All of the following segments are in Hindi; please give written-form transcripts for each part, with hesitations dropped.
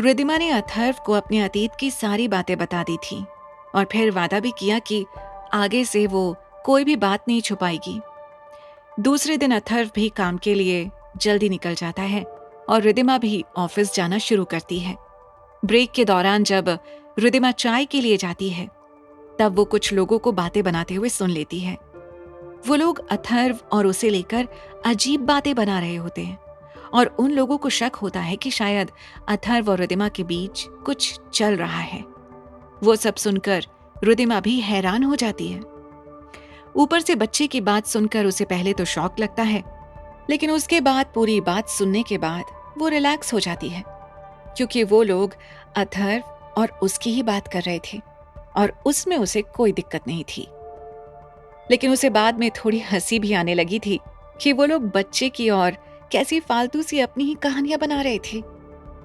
रिद्धिमा ने अथर्व को अपने अतीत की सारी बातें बता दी थी और फिर वादा भी किया कि आगे से वो कोई भी बात नहीं छुपाएगी। दूसरे दिन अथर्व भी काम के लिए जल्दी निकल जाता है और रिद्धिमा भी ऑफिस जाना शुरू करती है। ब्रेक के दौरान जब रिद्धिमा चाय के लिए जाती है तब वो कुछ लोगों को बातें बनाते हुए सुन लेती है। वो लोग अथर्व और उसे लेकर अजीब बातें बना रहे होते हैं और उन लोगों को शक होता है कि शायद अथर्व और रिद्धिमा के बीच कुछ चल रहा है। वो सब सुनकर रिद्धिमा भी हैरान हो जाती है। ऊपर से बच्चे की बात सुनकर उसे पहले तो शौक लगता है, लेकिन उसके बाद पूरी बात सुनने के बाद वो रिलैक्स हो जाती है, क्योंकि वो लोग अथर्व और उसकी ही बात कर रहे थे और उसमें उसे कोई दिक्कत नहीं थी। लेकिन उसे बाद में थोड़ी हंसी भी आने लगी थी कि वो लोग बच्चे की और कैसी फालतू सी अपनी ही कहानियां बना रहे थे।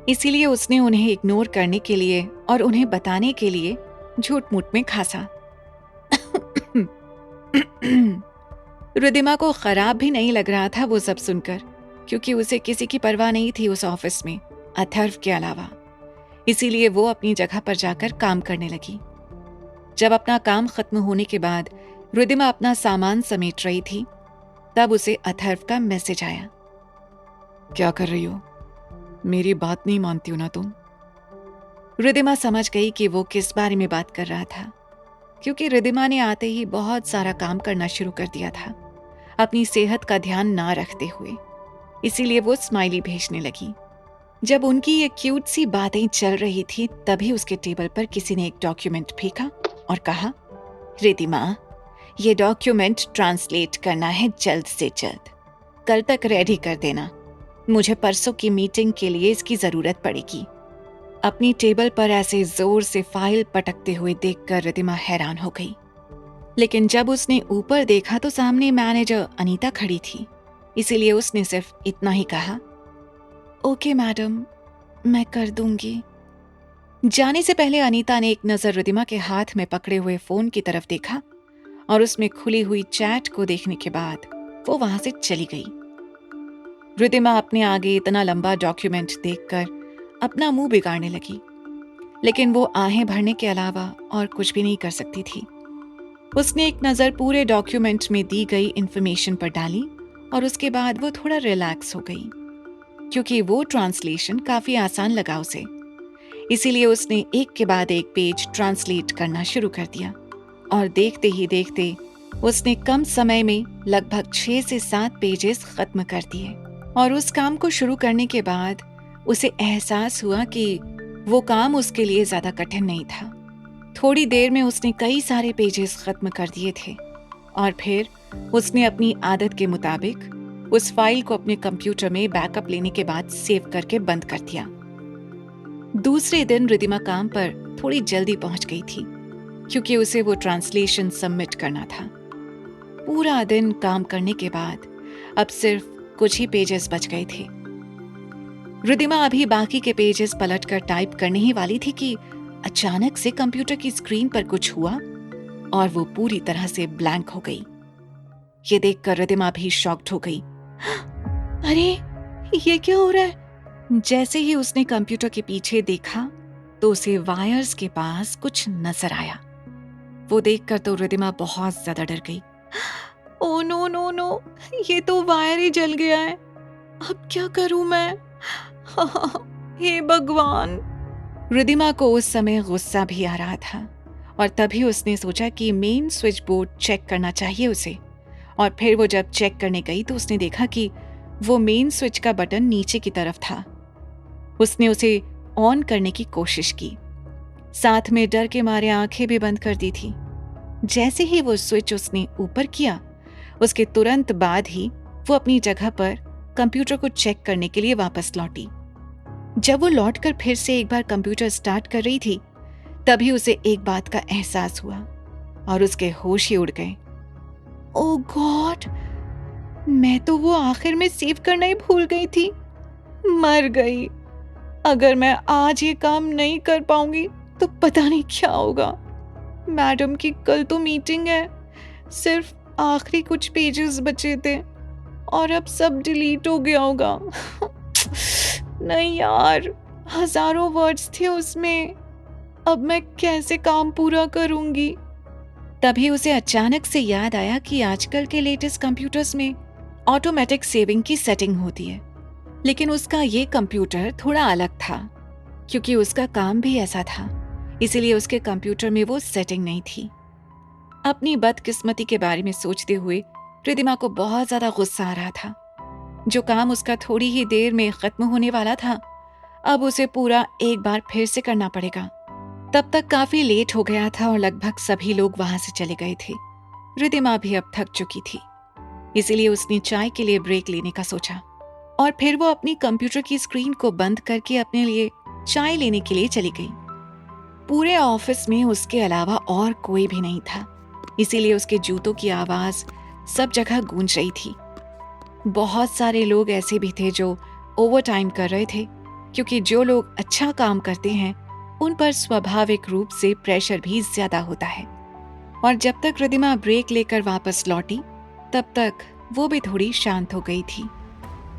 इसीलिए उसने उन्हें इग्नोर करने के लिए और उन्हें बताने के लिए झूठ मूठ में खासा। रिद्धिमा को खराब भी नहीं लग रहा था वो सब सुनकर, क्योंकि उसे किसी की परवाह नहीं थी उस ऑफिस में अथर्व के अलावा। इसीलिए वो अपनी जगह पर जाकर काम करने लगी। जब अपना काम खत्म होने के बाद रिद्धिमा अपना सामान समेट रही थी तब उसे अथर्व का मैसेज आया। क्या कर रही हो? मेरी बात नहीं मानती हो ना तुम? रिद्धिमा समझ गई कि वो किस बारे में बात कर रहा था, क्योंकि रिद्धिमा ने आते ही बहुत सारा काम करना शुरू कर दिया था अपनी सेहत का ध्यान ना रखते हुए। इसीलिए वो स्माइली भेजने लगी। जब उनकी ये क्यूट सी बातें चल रही थी तभी उसके टेबल पर किसी ने एक डॉक्यूमेंट फेंका और कहा, रिद्धिमा, ये डॉक्यूमेंट ट्रांसलेट करना है जल्द से जल्द। कल तक रेडी कर देना। मुझे परसों की मीटिंग के लिए इसकी जरूरत पड़ेगी। अपनी टेबल पर ऐसे जोर से फाइल पटकते हुए देखकर रिद्धिमा हैरान हो गई। लेकिन जब उसने ऊपर देखा तो सामने मैनेजर अनीता खड़ी थी। इसीलिए उसने सिर्फ इतना ही कहा, ओके मैडम, मैं कर दूंगी। जाने से पहले अनीता ने एक नजर रिद्धिमा के हाथ में पकड़े हुए फोन की तरफ देखा और उसमें खुली हुई चैट को देखने के बाद वो वहां से चली गई। रिद्धिमा अपने आगे इतना लंबा डॉक्यूमेंट देखकर अपना मुंह बिगाड़ने लगी, लेकिन वो आहें भरने के अलावा और कुछ भी नहीं कर सकती थी। उसने एक नज़र पूरे डॉक्यूमेंट में दी गई इंफॉर्मेशन पर डाली और उसके बाद वो थोड़ा रिलैक्स हो गई, क्योंकि वो ट्रांसलेशन काफी आसान लगा उसे। इसीलिए उसने एक के बाद एक पेज ट्रांसलेट करना शुरू कर दिया और देखते ही देखते उसने कम समय में लगभग 6 से 7 पेजेस खत्म कर दिए। और उस काम को शुरू करने के बाद उसे एहसास हुआ कि वो काम उसके लिए ज्यादा कठिन नहीं था। थोड़ी देर में उसने कई सारे पेजेस खत्म कर दिए थे और फिर उसने अपनी आदत के मुताबिक उस फाइल को अपने कंप्यूटर में बैकअप लेने के बाद सेव करके बंद कर दिया। दूसरे दिन रिद्धिमा काम पर थोड़ी जल्दी पहुंच गई थी, क्योंकि उसे वो ट्रांसलेशन सबमिट करना था। पूरा दिन काम करने के बाद अब सिर्फ कुछ ही पेजेस बच गए थे। रिद्धिमा अभी बाकी के पेजेस पलटकर टाइप करने ही वाली थी कि अचानक से कंप्यूटर की स्क्रीन पर कुछ हुआ और वो पूरी तरह से ब्लैंक हो गई। ये देखकर रिद्धिमा भी शॉक्ड हो गई। अरे, ये क्या हो रहा है? जैसे ही उसने कंप्यूटर के पीछे देखा तो उसे वायर्स के पास कुछ नजर आया। वो देखकर तो रिद्धिमा बहुत ज्यादा डर गई। ओ नो नो नो, ये तो वायर ही जल गया है। अब क्या करूं मैं? हे भगवान। रिद्धिमा को उस समय गुस्सा भी आ रहा था और तभी उसने सोचा कि मेन स्विच बोर्ड चेक करना चाहिए उसे। और फिर वो जब चेक करने गई तो उसने देखा कि वो मेन स्विच का बटन नीचे की तरफ था। उसने उसे ऑन करने की कोशिश की, साथ में डर के मारे आंखें भी बंद कर दी थी। जैसे ही वो स्विच उसने ऊपर किया, उसके तुरंत बाद ही वो अपनी जगह पर कंप्यूटर को चेक करने के लिए वापस लौटी। जब वो लौटकर फिर से एक बार कंप्यूटर स्टार्ट कर रही थी तभी उसे एक बात का एहसास हुआ और उसके होश ही उड़ गए। ओह गॉड, मैं तो वो आखिर में सेव करना ही भूल गई थी। मर गई। अगर मैं आज ये काम नहीं कर पाऊंगी तो पता नहीं क्या होगा। मैडम की कल तो मीटिंग है, सिर्फ आखिरी कुछ पेजेस बचे थे और अब सब डिलीट हो गया होगा। नहीं यार, हजारों वर्ड्स थे उसमें। अब मैं कैसे काम पूरा करूंगी? तभी उसे अचानक से याद आया कि आजकल के लेटेस्ट कंप्यूटर्स में ऑटोमेटिक सेविंग की सेटिंग होती है। लेकिन उसका ये कंप्यूटर थोड़ा अलग था, क्योंकि उसका काम भी ऐसा था, इसीलिए उसके कंप्यूटर में वो सेटिंग नहीं थी। अपनी बदकिस्मती के बारे में सोचते हुए रिदिमा को बहुत ज्यादा गुस्सा आ रहा था। जो काम उसका थोड़ी ही देर में खत्म होने वाला था, अब उसे पूरा एक बार फिर से करना पड़ेगा। तब तक काफी लेट हो गया था और लगभग सभी लोग वहां से चले गए थे। रिदिमा भी अब थक चुकी थी, इसीलिए उसने चाय के लिए ब्रेक लेने का सोचा और फिर वो अपनी कंप्यूटर की स्क्रीन को बंद करके अपने लिए चाय लेने के लिए चली गई। पूरे ऑफिस में उसके अलावा और कोई भी नहीं था, इसीलिए उसके जूतों की आवाज सब जगह गूंज रही थी। बहुत सारे लोग ऐसे भी थे जो ओवर टाइम कर रहे थे, क्योंकि जो लोग अच्छा काम करते हैं उन पर स्वाभाविक रूप से प्रेशर भी ज्यादा होता है। और जब तक रिदिमा ब्रेक लेकर वापस लौटी, तब तक वो भी थोड़ी शांत हो गई थी।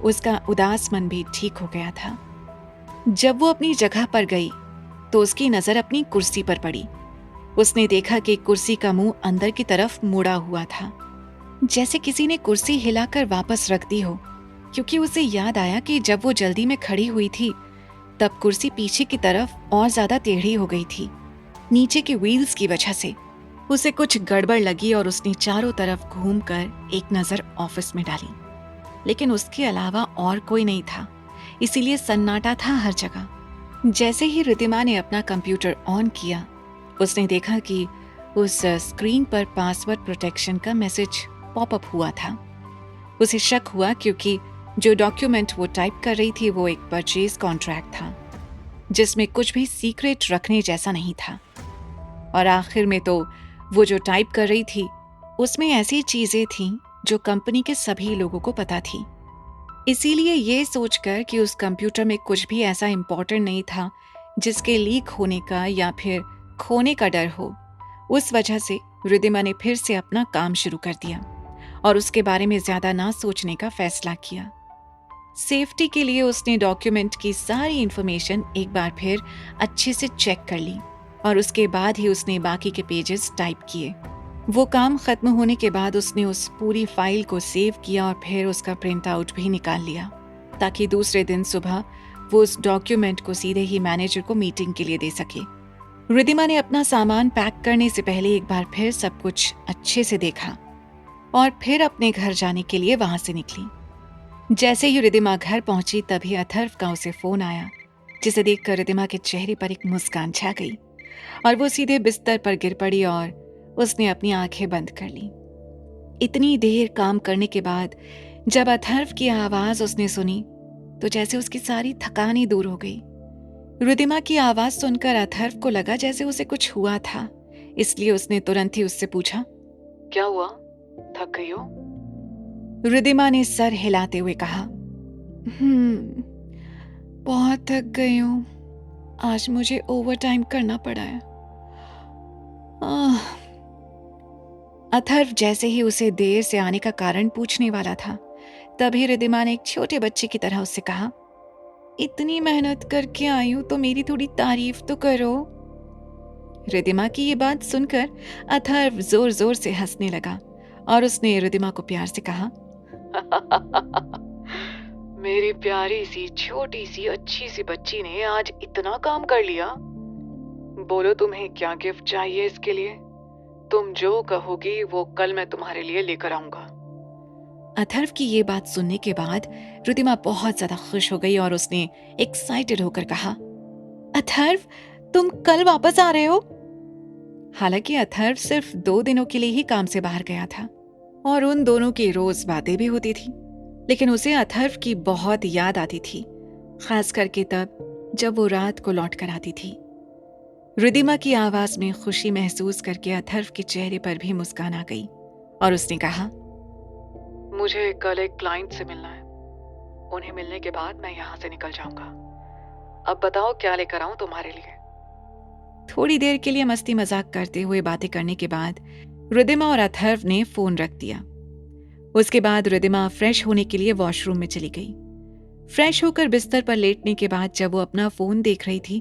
उसका उदास मन भी ठीक हो गया था। जब वो अपनी जगह पर गई तो उसकी नजर अपनी कुर्सी पर पड़ी। उसने देखा कि कुर्सी का मुंह अंदर की तरफ मुड़ा हुआ था, जैसे किसी ने कुर्सी हिलाकर वापस रख दी हो, क्योंकि उसे याद आया कि जब वो जल्दी में खड़ी हुई थी तब कुर्सी पीछे की तरफ और ज्यादा टेढ़ी हो गई थी, नीचे के व्हील्स की वजह से। उसे कुछ गड़बड़ लगी और उसने चारों तरफ घूमकर एक नजर ऑफिस में डाली, लेकिन उसके अलावा और कोई नहीं था, इसीलिए सन्नाटा था हर जगह। जैसे ही रिदिमा ने अपना कंप्यूटर ऑन किया, उसने देखा कि उस स्क्रीन पर पासवर्ड प्रोटेक्शन का मैसेज पॉपअप हुआ था। उसे शक हुआ, क्योंकि जो डॉक्यूमेंट वो टाइप कर रही थी वो एक परचेज कॉन्ट्रैक्ट था, जिसमें कुछ भी सीक्रेट रखने जैसा नहीं था। और आखिर में तो वो जो टाइप कर रही थी उसमें ऐसी चीजें थीं जो कंपनी के सभी लोगों को पता थी। इसीलिए ये सोचकर कि उस कंप्यूटर में कुछ भी ऐसा इम्पोर्टेंट नहीं था जिसके लीक होने का या फिर खोने का डर हो, उस वजह से रिदिमा ने फिर से अपना काम शुरू कर दिया और उसके बारे में ज्यादा ना सोचने का फैसला किया। सेफ्टी के लिए उसने डॉक्यूमेंट की सारी इंफॉर्मेशन एक बार फिर अच्छे से चेक कर ली और उसके बाद ही उसने बाकी के पेजेस टाइप किए। वो काम खत्म होने के बाद उसने उस पूरी फाइल को सेव किया और फिर उसका प्रिंट आउट भी निकाल लिया, ताकि दूसरे दिन सुबह वो उस डॉक्यूमेंट को सीधे ही मैनेजर को मीटिंग के लिए दे सके। रिदिमा ने अपना सामान पैक करने से पहले एक बार फिर सब कुछ अच्छे से देखा और फिर अपने घर जाने के लिए वहां से निकली। जैसे ही रिदिमा घर पहुंची तभी अथर्व का उसे फोन आया, जिसे देखकर रिदिमा के चेहरे पर एक मुस्कान छा गई और वो सीधे बिस्तर पर गिर पड़ी और उसने अपनी आंखें बंद कर ली। इतनी देर काम करने के बाद जब अथर्व की आवाज उसने सुनी तो जैसे उसकी सारी थकान ही दूर हो गई। रिदिमा की आवाज सुनकर अथर्व को लगा जैसे उसे कुछ हुआ था, इसलिए उसने तुरंत ही उससे पूछा, क्या हुआ, थक गई हो? रिदिमा ने सर हिलाते हुए कहा, बहुत थक गई हूं, आज मुझे ओवर टाइम करना पड़ा है। अथर्व जैसे ही उसे देर से आने का कारण पूछने वाला था, तभी रिदिमा ने एक छोटे बच्चे की तरह उससे कहा, इतनी मेहनत करके आई हूं तो मेरी थोड़ी तारीफ तो करो। रिदिमा की ये बात सुनकर अथर्व जोर जोर से हंसने लगा और उसने रिदिमा को प्यार से कहा, मेरी प्यारी सी छोटी सी अच्छी सी बच्ची ने आज इतना काम कर लिया। बोलो तुम्हें क्या गिफ्ट चाहिए इसके लिए? तुम जो कहोगी वो कल मैं तुम्हारे लिए लेकर आऊंगा। अथर्व की ये बात सुनने के बाद रिदिमा बहुत ज्यादा खुश हो गई और उसने एक्साइटेड होकर कहा, अथर्व तुम कल वापस आ रहे हो? हालांकि अथर्व सिर्फ 2 दिनों के लिए ही काम से बाहर गया था और उन दोनों की रोज बातें भी होती थी, लेकिन उसे अथर्व की बहुत याद आती थी, खास करके तब जब वो रात को लौट कर आती थी। रिदिमा की आवाज में खुशी महसूस करके अथर्व के चेहरे पर भी मुस्कान आ गई और उसने कहा, मुझे कल एक क्लाइंट से मिलना है, उन्हें मिलने के बाद मैं यहाँ से निकल जाऊंगा। अब बताओ क्या लेकर आऊं तुम्हारे लिए? थोड़ी देर के लिए मस्ती मजाक करते हुए बातें करने के बाद रिदिमा और अथर्व ने फोन रख दिया। उसके बाद रिदिमा फ्रेश होने के लिए वॉशरूम में चली गई। फ्रेश होकर बिस्तर पर लेटने के बाद जब वो अपना फोन देख रही थी,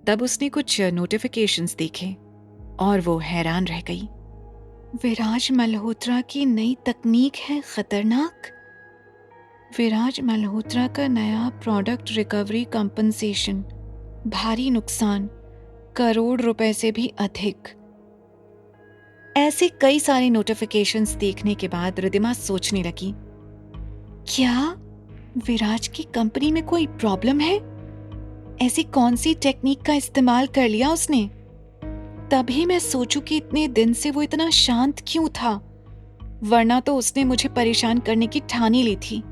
तब उसने कुछ नोटिफिकेशंस देखे और वो हैरान रह गई। विराज मल्होत्रा की नई तकनीक है खतरनाक। विराज मल्होत्रा का नया प्रोडक्ट रिकवरी कंपनसेशन, भारी नुकसान, करोड़ रुपए से भी अधिक। ऐसे कई सारे नोटिफिकेशंस देखने के बाद रिद्धिमा सोचने लगी, क्या विराज की कंपनी में कोई प्रॉब्लम है? ऐसी कौन सी टेक्निक का इस्तेमाल कर लिया उसने? तभी मैं सोचूं कि इतने दिन से वो इतना शांत क्यों था, वरना तो उसने मुझे परेशान करने की ठान ही ली थी।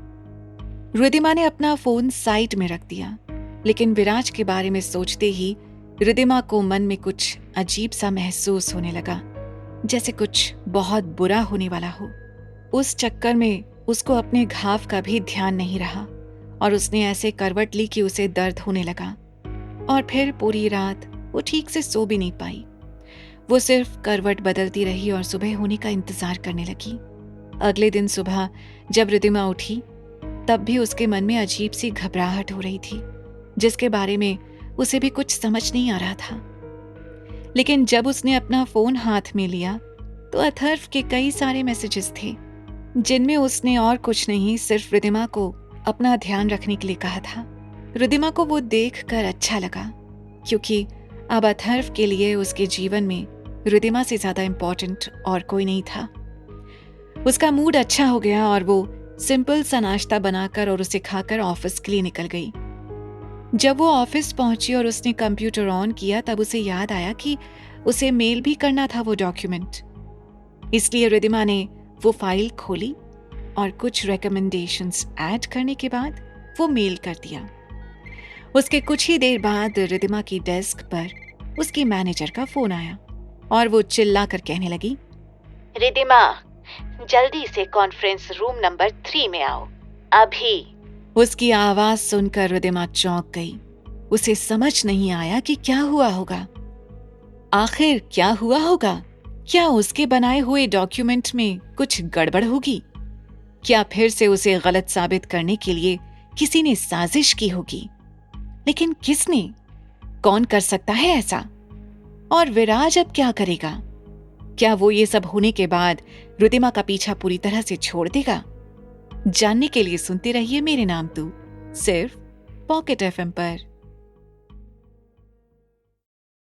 रिद्धिमा ने अपना फोन साइड में रख दिया, लेकिन विराज के बारे में सोचते ही रिद्धिमा को मन में कुछ अजीब सा महसूस होने लगा, जैसे कुछ बहुत बुरा होने वाला हो। उस चक्कर में उसको अपने घाव का भी ध्यान नहीं रहा और उसने ऐसे करवट ली कि उसे दर्द होने लगा और फिर पूरी रात वो ठीक से सो भी नहीं पाई। वो सिर्फ करवट बदलती रही और सुबह होने का इंतजार करने लगी। अगले दिन सुबह जब रिद्धिमा उठी, तब भी उसके मन में अजीब सी घबराहट हो रही थी, जिसके बारे में उसे भी कुछ समझ नहीं आ रहा था। लेकिन जब उसने अपना फोन हाथ में लिया तो अथर्व के कई सारे मैसेजेस थे, जिनमें उसने और कुछ नहीं, सिर्फ रिद्धिमा को अपना ध्यान रखने के लिए कहा था। रिद्धिमा को वो देखकर अच्छा लगा, क्योंकि अब अथर्व के लिए उसके जीवन में रिद्धिमा से ज्यादा इंपॉर्टेंट और कोई नहीं था। उसका मूड अच्छा हो गया और वो सिंपल सा नाश्ता बनाकर और उसे खाकर ऑफिस के लिए निकल गई। जब वो ऑफिस पहुंची और उसने कंप्यूटर ऑन किया, तब उसे याद आया कि उसे मेल भी करना था वो डॉक्यूमेंट। इसलिए रिद्धिमा ने वो फाइल खोली और कुछ रिकमेंडेशंस ऐड करने के बाद वो मेल कर दिया। उसके कुछ ही देर बाद रिद्धिमा की डेस्क पर उसकी मैनेजर का फोन आया और वो चिल्लाकर कहने लगी, रिद्धिमा, जल्दी से कॉन्फ्रेंस रूम नंबर 3 में आओ, अभी। उसकी आवाज सुनकर रिद्धिमा चौंक गई। उसे समझ नहीं आया कि क्या हुआ होगा। आखिर क्या हुआ होगा? क्या उसके बनाए हुए डॉक्यूमेंट में कुछ गड़बड़ होगी? क्या फिर से उसे गलत साबित करने के लिए किसी ने साजिश की होगी? लेकिन किसने? कौन कर सकता है ऐसा? और विराज अब क्या करेगा? क्या वो ये सब होने के बाद रिद्धिमा का पीछा पूरी तरह से छोड़ देगा? जानने के लिए सुनते रहिए मेरे नाम तू, सिर्फ पॉकेट एफएम पर।